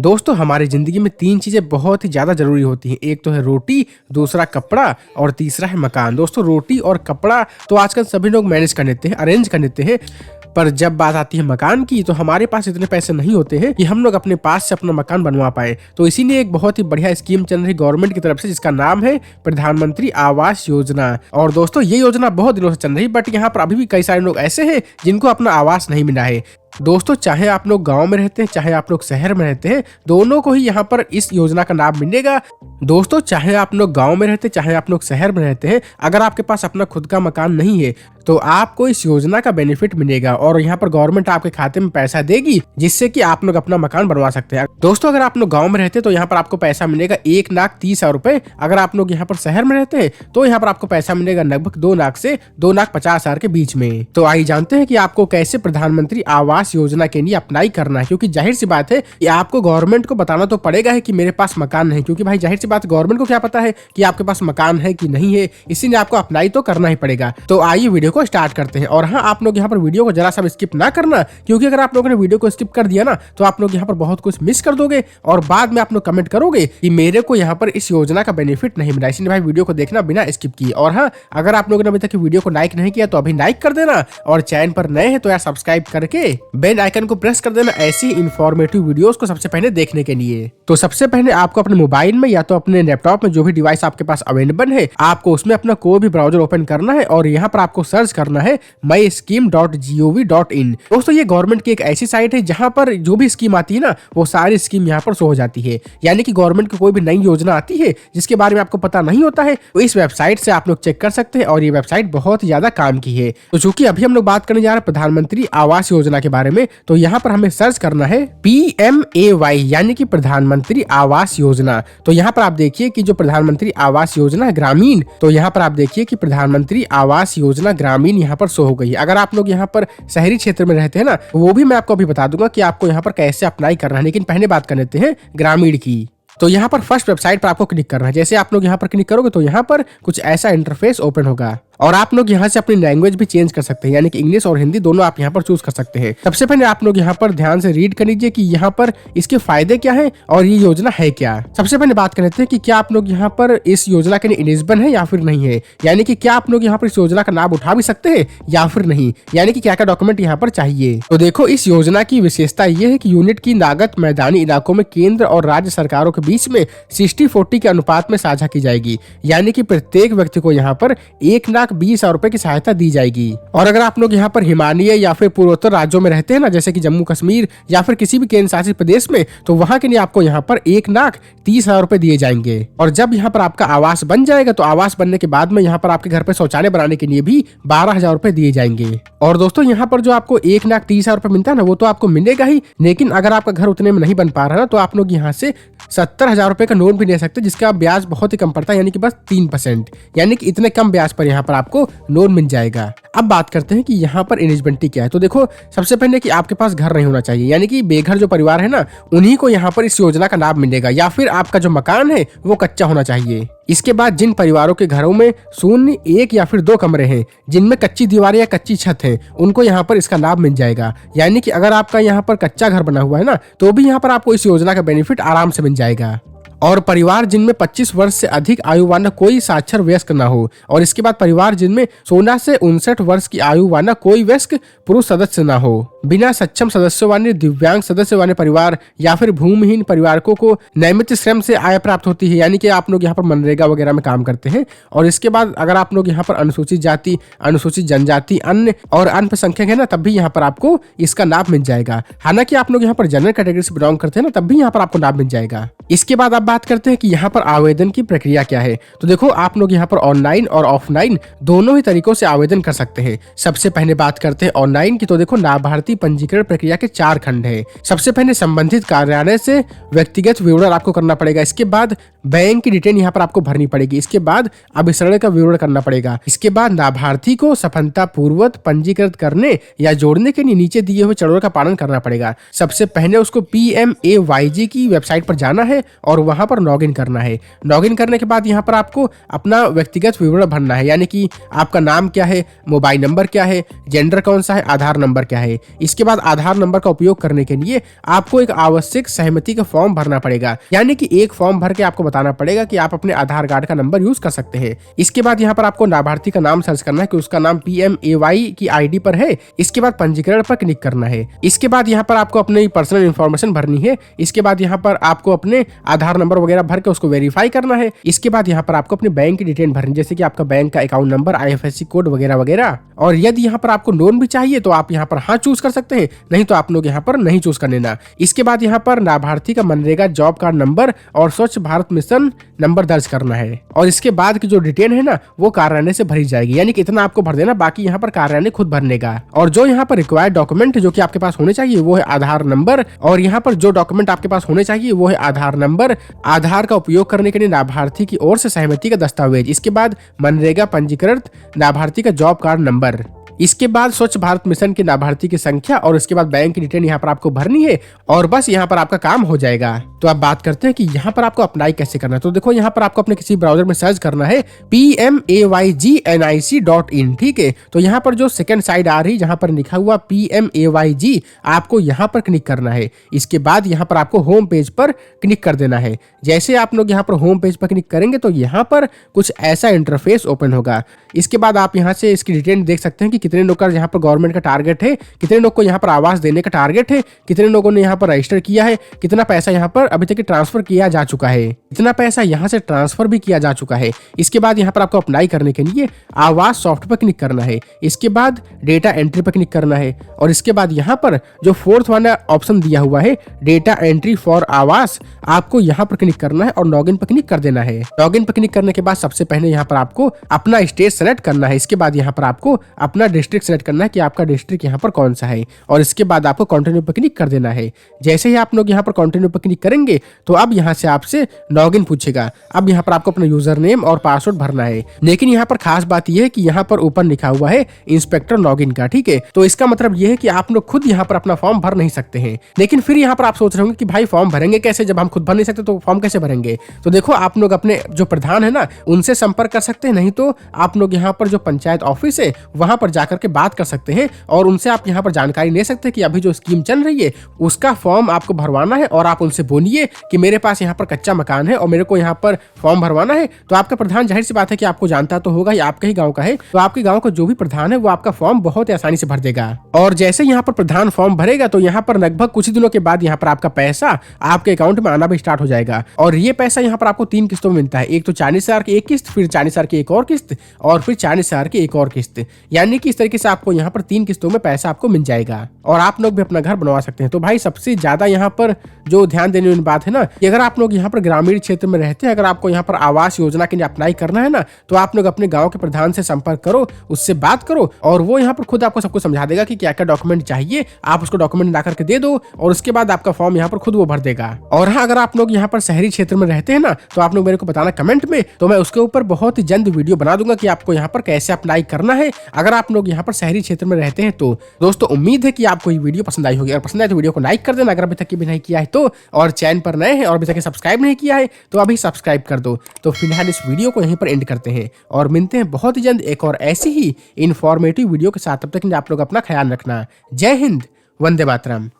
दोस्तों हमारी जिंदगी में तीन चीजें बहुत ही ज्यादा जरूरी होती हैं। एक तो है रोटी, दूसरा कपड़ा और तीसरा है मकान। दोस्तों रोटी और कपड़ा तो आजकल सभी लोग मैनेज कर लेते हैं, अरेंज कर लेते हैं, पर जब बात आती है मकान की तो हमारे पास इतने पैसे नहीं होते हैं कि हम लोग अपने पास से अपना मकान बनवा पाए। तो इसीलिए एक बहुत ही बढ़िया स्कीम चल रही गवर्नमेंट की तरफ से, जिसका नाम है प्रधानमंत्री आवास योजना। और दोस्तों ये योजना बहुत दिनों से चल रही, बट यहाँ पर अभी भी कई सारे लोग ऐसे हैं जिनको अपना आवास नहीं मिला है। दोस्तों चाहे आप लोग गांव में रहते हैं, चाहे आप लोग शहर में रहते हैं, दोनों को ही यहाँ पर इस योजना का लाभ मिलेगा। दोस्तों चाहे आप लोग गांव में रहते हैं, चाहे आप लोग शहर में रहते हैं, अगर आपके पास अपना खुद का मकान नहीं है तो आपको इस योजना का बेनिफिट मिलेगा और यहाँ पर गवर्नमेंट आपके खाते में पैसा देगी, जिससे कि आप लोग अपना मकान बनवा सकते हैं। दोस्तों अगर आप लोग गांव में रहते हैं तो यहाँ पर आपको पैसा मिलेगा 1,30,000 रुपए। अगर आप लोग यहाँ पर शहर में रहते हैं तो यहाँ पर आपको पैसा मिलेगा लगभग 2 लाख से 2,50,000 के बीच में। तो आइए जानते हैं कि आपको कैसे प्रधानमंत्री आवास योजना के लिए अप्लाई करना है, क्योंकि जाहिर सी बात है कि आपको गवर्नमेंट को बताना तो पड़ेगा है कि मेरे पास मकान नहीं, क्योंकि भाई जाहिर सी बात गवर्नमेंट को क्या पता है कि आपके पास मकान है कि नहीं है, इसीलिए आपको अप्लाई तो करना ही पड़ेगा। तो आइए वीडियो को स्टार्ट करते हैं। और हाँ, आप लोग यहाँ पर वीडियो को जरा सा स्किप ना करना, क्योंकि अगर आप लोगों ने वीडियो को स्किप कर दिया ना तो आप लोग यहाँ पर बहुत कुछ मिस कर दोगे और बाद में आप लोग कमेंट करोगे कि मेरे को यहाँ पर इस योजना का बेनिफिट नहीं मिला। इसलिए भाई वीडियो को देखना बिना स्किप किए। और हाँ, अगर आप लोगों ने अभी तक वीडियो को लाइक नहीं किया तो अभी लाइक कर देना, और चैनल पर नए हैं तो यार सब्सक्राइब करके बेल आइकन को प्रेस कर देना ऐसी इंफॉर्मेटिव वीडियोस को सबसे पहले देखने के लिए। तो सबसे पहले आपको अपने मोबाइल में या तो अपने लैपटॉप में जो भी डिवाइस आपके पास अवेलेबल है, आपको उसमें अपना कोई भी ब्राउजर ओपन करना है और यहाँ पर आपको सर्च करना है myscheme.gov.in। दोस्तों ये गवर्नमेंट की एक ऐसी साइट है जहाँ पर जो भी स्कीम आती है ना वो सारी स्कीम यहाँ पर शो हो जाती है। यानी कि गवर्नमेंट की कोई भी नई योजना आती है जिसके बारे में आपको पता नहीं होता है तो इस वेबसाइट से आप लोग चेक कर सकते हैं, और ये वेबसाइट बहुत ही ज्यादा काम की है। तो चूंकि अभी हम लोग बात करने जा रहे हैं प्रधानमंत्री आवास योजना के बारे में, तो यहाँ पर हमें सर्च करना है PMAY यानी कि प्रधानमंत्री आवास योजना। तो यहाँ पर आप देखिए कि जो प्रधानमंत्री आवास योजना ग्रामीण, तो यहाँ पर आप देखिए कि प्रधानमंत्री आवास योजना ग्रामीण यहाँ पर शो हो गई है। अगर आप लोग यहाँ पर शहरी क्षेत्र में रहते हैं ना, वो भी मैं आपको अभी बता दूंगा कि आपको यहाँ पर कैसे अप्लाई करना है, लेकिन पहले बात कर लेते हैं ग्रामीण की। तो यहाँ पर फर्स्ट वेबसाइट पर आपको क्लिक करना है। जैसे आप लोग यहाँ पर क्लिक करोगे तो यहाँ पर कुछ ऐसा इंटरफेस ओपन होगा और आप लोग यहाँ से अपनी लैंग्वेज भी चेंज कर सकते हैं, यानी कि इंग्लिश और हिंदी दोनों आप यहाँ पर चूज कर सकते हैं। सबसे पहले आप लोग यहाँ पर ध्यान से रीड कर लीजिए कि यहाँ पर इसके फायदे क्या हैं और ये योजना है क्या। सबसे पहले बात कर लेते हैं कि क्या आप लोग यहाँ पर इस योजना के लिए एलिजिबल है या फिर नहीं है, यानी कि क्या आप लोग यहाँ पर इस योजना का लाभ उठा भी सकते हैं या फिर नहीं, यानी कि क्या क्या डॉक्यूमेंट यहाँ पर चाहिए। तो देखो इस योजना की विशेषता ये है कि यूनिट की लागत मैदानी इलाकों में केंद्र और राज्य सरकारों के बीच में 60-40 के अनुपात में साझा की जाएगी, यानी कि प्रत्येक व्यक्ति को यहाँ पर 1,20,000 रुपए की सहायता दी जाएगी। और अगर आप लोग यहाँ पर हिमालय या फिर पूर्वोत्तर राज्यों में रहते हैं ना, जैसे कि जम्मू कश्मीर या फिर किसी भी केंद्र शासित प्रदेश में, तो वहां के लिए आपको यहाँ पर 1,30,000 रुपए दिए जाएंगे। और जब यहाँ पर आपका आवास बन जाएगा तो आवास बनने के बाद में यहाँ पर आपके घर पे शौचालय बनाने के लिए भी 12,000 रुपए दिए जाएंगे। और दोस्तों यहाँ पर जो आपको 1,30,000 रुपए मिलता है ना, वो तो आपको मिलेगा ही, लेकिन अगर आपका घर उतने में नहीं बन पा रहा ना तो आप लोग यहाँ से 70,000 रुपए का लोन भी ले सकते हैं, जिसका ब्याज बहुत ही कम पड़ता है, यानी कि बस 3%, यानी कि इतने कम ब्याज पर यहाँ पर आपको लोन मिल जाएगा। अब बात करते हैं कि यहाँ पर एलिजिबिलिटी क्या है। तो देखो सबसे पहले कि आपके पास घर नहीं होना चाहिए, यानी कि बेघर जो परिवार है ना उन्हीं को यहाँ पर इस योजना का लाभ मिलेगा, या फिर आपका जो मकान है वो कच्चा होना चाहिए। इसके बाद जिन परिवारों के घरों में 0, 1 या फिर 2 कमरे हैं, जिनमें कच्ची दीवारें या कच्ची छत है, उनको यहाँ पर इसका लाभ मिल जाएगा। यानी कि अगर आपका यहाँ पर कच्चा घर बना हुआ है ना तो भी यहाँ पर आपको इस योजना का बेनिफिट आराम से मिल जाएगा। और परिवार जिनमें 25 वर्ष से अधिक आयु वाला कोई साक्षर वयस्क न हो, और इसके बाद परिवार जिनमें 16 से 59 वर्ष की आयु वाला कोई वयस्क पुरुष सदस्य न हो, बिना सक्षम सदस्यों वाले दिव्यांग सदस्य वाले परिवार या फिर भूमिहीन परिवारों को नियमित श्रम से आय प्राप्त होती है, यानी कि आप लोग यहाँ पर मनरेगा वगैरह में काम करते हैं। और इसके बाद अगर आप लोग यहाँ पर अनुसूचित जाति, अनुसूचित जनजाति, अन्य और अल्पसंख्यक है ना, तब भी यहाँ पर आपको इसका लाभ मिल जाएगा। हालांकि आप लोग यहाँ पर जनरल कैटेगरी से बिलोंग करते हैं ना, तब भी यहाँ पर आपको लाभ मिल जाएगा। इसके बाद आप बात करते हैं कि यहाँ पर आवेदन की प्रक्रिया क्या है। तो देखो आप लोग यहाँ पर ऑनलाइन और ऑफलाइन दोनों ही तरीकों से आवेदन कर सकते हैं। सबसे पहले बात करते हैं ऑनलाइन की। तो देखो लाभार्थी पंजीकरण प्रक्रिया के 4 खंड है। सबसे पहले संबंधित कार्यालय से व्यक्तिगत विवरण आपको करना पड़ेगा। इसके बाद बैंक की डिटेल यहाँ पर आपको भरनी पड़ेगी। इसके बाद अभिसरण का विवरण करना पड़ेगा। इसके बाद लाभार्थी को सफलतापूर्वक पंजीकृत करने या जोड़ने के लिए नीचे दिए हुए चरणों का पालन करना पड़ेगा। सबसे पहले उसको PMAYG की वेबसाइट पर जाना है और वहां पर लॉगिन करना है। लॉगिन करने के बाद यहाँ पर आपको अपना व्यक्तिगत विवरण भरना है, यानी कि आपका नाम क्या है, मोबाइल नंबर क्या है, जेंडर कौन सा है, आधार नंबर क्या है। इसके बाद आधार नंबर का उपयोग करने के लिए आपको एक आवश्यक सहमति का फॉर्म भरना पड़ेगा, यानी कि एक फॉर्म भर के आपको बताना पड़ेगा कि आप अपने आधार कार्ड का नंबर यूज कर सकते हैं। इसके बाद यहाँ पर आपको लाभार्थी का नाम सर्च करना है कि उसका नाम PMAY की आईडी पर है। इसके बाद पंजीकरण पर क्लिक करना है। इसके बाद यहाँ पर आपको अपनी पर्सनल इन्फॉर्मेशन भरनी है। इसके बाद यहाँ पर आपको अपने आधार नंबर वगैरह भर के उसको वेरीफाई करना है। इसके बाद यहाँ पर आपको अपने बैंक की डिटेल भरनी, जैसे कि आपका बैंक का अकाउंट नंबर, IFSC कोड वगैरह वगैरह। और यदि यहाँ पर आपको लोन भी चाहिए तो आप यहाँ पर हाँ चूज कर सकते हैं, नहीं तो आप लोग यहाँ पर नहीं चूज कर लेना। इसके बाद यहाँ पर लाभार्थी का मनरेगा जॉब कार्ड नंबर और स्वच्छ भारत मिशन नंबर दर्ज करना है। और इसके बाद की जो डिटेल है ना वो कार्यालय से भरी जाएगी, यानी कि इतना आपको भर देना, बाकी यहाँ पर कार्यालय खुद भरने का। और जो यहाँ पर रिक्वायर्ड डॉक्यूमेंट जो कि आपके पास होने चाहिए वो है आधार नंबर। और यहाँ पर जो डॉक्यूमेंट आपके पास होने चाहिए वो है आधार नंबर, आधार का उपयोग करने के लिए लाभार्थी की ओर से सहमति का दस्तावेज, इसके बाद मनरेगा पंजीकृत लाभार्थी का जॉब कार्ड नंबर, इसके बाद स्वच्छ भारत मिशन के लाभार्थी की संख्या और इसके बाद बैंक की डिटेल यहाँ पर आपको भरनी है और बस यहाँ पर आपका काम हो जाएगा। तो आप बात करते हैं कि यहाँ पर आपको अप्लाई कैसे करना है। तो देखो यहाँ पर आपको अपने किसी ब्राउजर में सर्च करना है PMAYGNIC.in, ठीक है। तो यहाँ पर जो सेकंड साइड आ रही जहाँ पर लिखा हुआ PMAYG, आपको यहाँ पर क्लिक करना है। इसके बाद यहाँ पर आपको होम पेज पर क्लिक कर देना है। जैसे आप लोग यहाँ पर होम पेज पर क्लिक करेंगे तो यहाँ पर कुछ ऐसा इंटरफेस ओपन होगा। इसके बाद आप यहाँ से इसकी डिटेल देख सकते हैं कि कितने लोग का यहाँ पर गवर्नमेंट का टारगेट है, कितने लोग को यहाँ पर आवास देने का टारगेट है, कितने लोगों ने यहाँ पर रजिस्टर किया है, कितना पैसा यहाँ पर अभी तक ट्रांसफर किया जा चुका है, कितना पैसा यहाँ से ट्रांसफर भी किया जा चुका है। इसके बाद यहाँ पर आपको अप्लाई करने के लिए आवास सॉफ्ट पर क्लिक करना है। इसके बाद डेटा एंट्री पर क्लिक करना है और इसके बाद यहाँ पर जो फोर्थ वाला ऑप्शन दिया हुआ है डेटा एंट्री फॉर आवास, आपको यहाँ पर क्लिक करना है और लॉगिन पर क्लिक कर देना है। लॉगिन पर क्लिक करने के बाद सबसे पहले यहाँ पर आपको अपना स्टेट सेलेक्ट करना है। इसके बाद यहाँ पर आपको अपना डिस्ट्रिक्ट सेलेक्ट करना है कि आपका डिस्ट्रिक्ट यहाँ पर कौन सा है और इसके बाद आपको कंटिन्यू पर क्लिक कर देना है। जैसे ही आप लोग यहाँ पर कंटिन्यू पर क्लिक करेंगे तो अब यहाँ से आपसे लॉगिन पूछेगा। अब यहाँ पर आपको अपना यूजर नेम और पासवर्ड भरना है, लेकिन यहाँ पर खास बात यह है कि यहाँ पर ऊपर लिखा हुआ है इंस्पेक्टर लॉगिन का, ठीक है। तो इसका मतलब यह है कि आप लोग खुद यहाँ पर अपना फॉर्म भर नहीं सकते हैं। लेकिन फिर यहाँ पर आप सोच रहे होंगे कि भाई फॉर्म भरेंगे कैसे, जब हम खुद भर नहीं सकते तो फॉर्म कैसे भरेंगे। तो देखो आप लोग अपने जो प्रधान है ना उनसे संपर्क कर सकते हैं, नहीं तो आप लोग यहाँ पर जो पंचायत ऑफिस है वहां पर जाकर के बात कर सकते हैं और उनसे आप यहाँ पर जानकारी ले सकते हैं कि अभी जो स्कीम चल रही है उसका फॉर्म आपको भरवाना है। और आप उनसे बोलिए कि मेरे पास यहाँ पर कच्चा मकान है और मेरे को यहाँ पर फॉर्म भरवाना है। तो आपका प्रधान जाहिर सी बात है कि आपको जानता तो होगा, आपके ही गाँव का है, तो आपके गाँव का जो भी प्रधान है वो आपका फॉर्म बहुत ही आसानी से भर देगा। और जैसे यहाँ पर प्रधान फॉर्म भरेगा तो यहाँ पर लगभग कुछ ही दिनों के बाद यहाँ पर आपका पैसा आपके अकाउंट में आना भी स्टार्ट हो जाएगा। और ये पैसा यहाँ पर आपको 3 किस्तों में मिलता है, एक तो 40,000 की एक किस्त, फिर 40,000 की एक और किस्त और फिर 40,000 की एक और किस्त, यानी कि इस तरीके से आपको यहाँ पर 3 किस्तों में पैसा आपको मिल जाएगा और आप लोग भी अपना घर बनवा सकते हैं। तो भाई सबसे ज्यादा यहाँ पर जो ध्यान देने वाली बात है ना कि अगर आप लोग यहाँ पर ग्रामीण क्षेत्र में रहते हैं, अगर आपको यहाँ पर आवास योजना के लिए अप्लाई करना है ना तो आप लोग अपने गाँव के प्रधान से संपर्क करो, उससे बात करो और वो यहाँ पर खुद आपको सब कुछ समझा देगा कि क्या क्या डॉक्यूमेंट चाहिए। आप उसको डॉक्यूमेंट ला करके दे दो और उसके बाद आपका फॉर्म यहाँ पर खुद वो भर देगा। और हाँ, अगर आप लोग यहाँ पर शहरी क्षेत्र में रहते हैं ना तो आप लोग मेरे को बताना कमेंट में, तो मैं उसके ऊपर बहुत ही जल्द वीडियो बना दूंगा कि आपको यहाँ पर कैसे अप्लाई करना है अगर आप लोग यहाँ पर शहरी क्षेत्र में रहते हैं। तो दोस्तों उम्मीद है कि आपको ये वीडियो पसंद आई होगी। अगर पसंद आए तो वीडियो को लाइक कर देना अगर अभी तक भी नहीं किया है तो, और चैनल पर नए हैं और अभी तक सब्सक्राइब नहीं किया है तो अभी सब्सक्राइब कर दो। तो फिलहाल इस वीडियो को यहीं पर एंड करते हैं और मिलते हैं बहुत ही जल्द एक और ऐसी ही इन्फॉर्मेटिव वीडियो के साथ। तब तक आप लोग अपना ख्याल रखना। जय हिंद, वंदे मातरम।